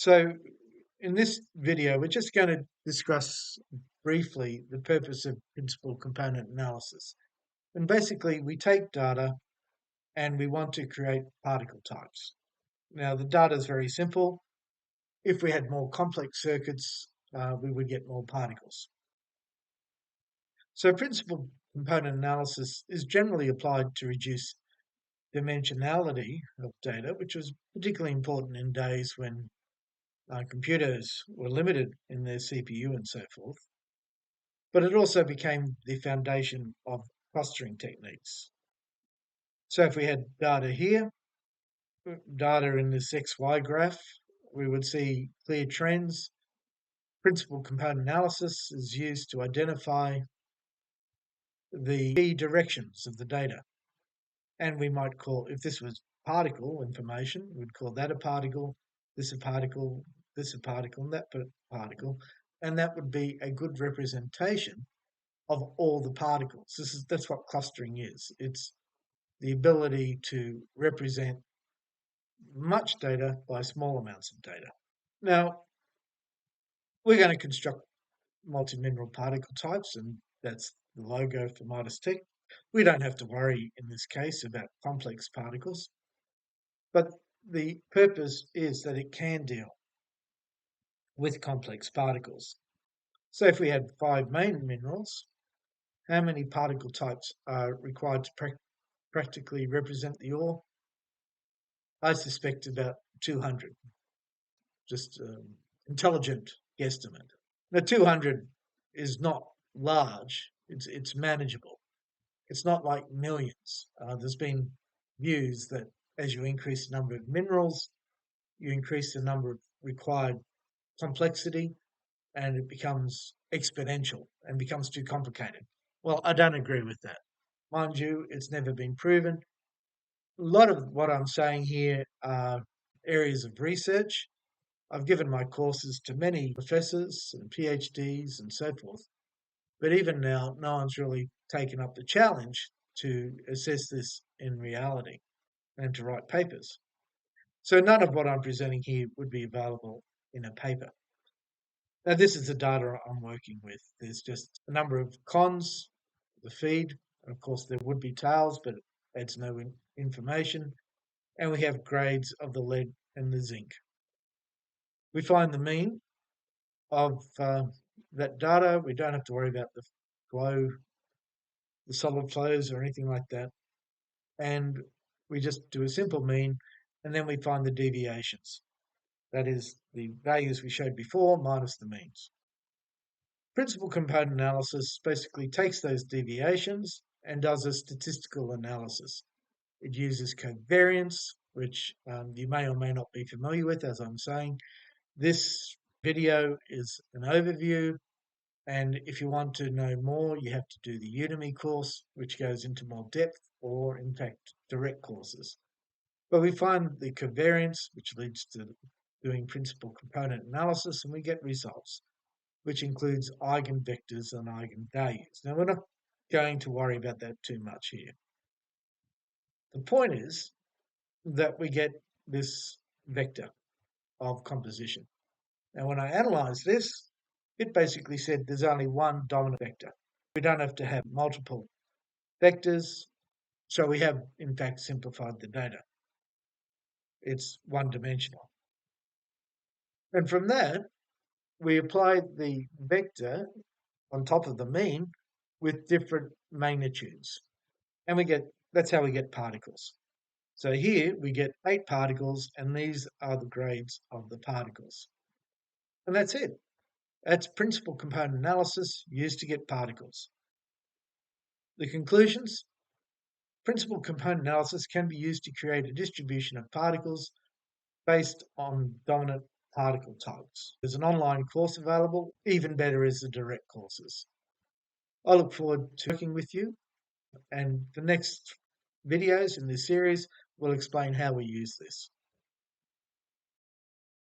So in this video, we're just going to discuss briefly the purpose of principal component analysis. And basically, we take data and we want to create particle types. Now, the data is very simple. If we had more complex circuits, we would get more particles. So principal component analysis is generally applied to reduce dimensionality of data, which was particularly important in days when computers were limited in their CPU and so forth. But it also became the foundation of clustering techniques. So if we had data here, data in this XY graph, we would see clear trends. Principal component analysis is used to identify the key directions of the data. And we might call, if this was particle information, we'd call that a particle, this a particle, this a particle, and that particle. And that would be a good representation of all the particles. That's what clustering is. It's the ability to represent much data by small amounts of data. Now, we're going to construct multimineral particle types, and that's the logo for Midas Tech. We don't have to worry in this case about complex particles, but the purpose is that it can deal with complex particles. So if we had 5 main minerals, how many particle types are required to practically represent the ore? I suspect about 200, just intelligent guesstimate. Now 200 is not large, it's manageable. It's not like millions. There's been views that as you increase the number of minerals, you increase the number of required complexity, and it becomes exponential and becomes too complicated. Well, I don't agree with that. Mind you, it's never been proven. A lot of what I'm saying here are areas of research. I've given my courses to many professors and PhDs and so forth, but even now, no one's really taken up the challenge to assess this in reality and to write papers. So none of what I'm presenting here would be available in a paper. Now, this is the data I'm working with. There's just a number of cons, the feed, and of course there would be tails, but it adds no information. And we have grades of the lead and the zinc. We find the mean of that data. We don't have to worry about the flow, the solid flows or anything like that. And we just do a simple mean, and then we find the deviations. That is the values we showed before minus the means. Principal component analysis basically takes those deviations and does a statistical analysis. It uses covariance, which you may or may not be familiar with, as I'm saying. This video is an overview, and if you want to know more, you have to do the Udemy course, which goes into more depth, or in fact, direct courses. But we find the covariance, which leads to doing principal component analysis, and we get results, which includes eigenvectors and eigenvalues. Now, we're not going to worry about that too much here. The point is that we get this vector of composition. Now, when I analysed this, it basically said there's only one dominant vector. We don't have to have multiple vectors, so we have, in fact, simplified the data. It's one-dimensional. And from that, we applied the vector on top of the mean with different magnitudes. And that's how we get particles. So here we get 8 particles, and these are the grades of the particles. And that's it. That's principal component analysis used to get particles. The conclusions: principal component analysis can be used to create a distribution of particles based on dominant particle types. There's an online course available. Even better is the direct courses. I look forward to working with you, and the next videos in this series will explain how we use this.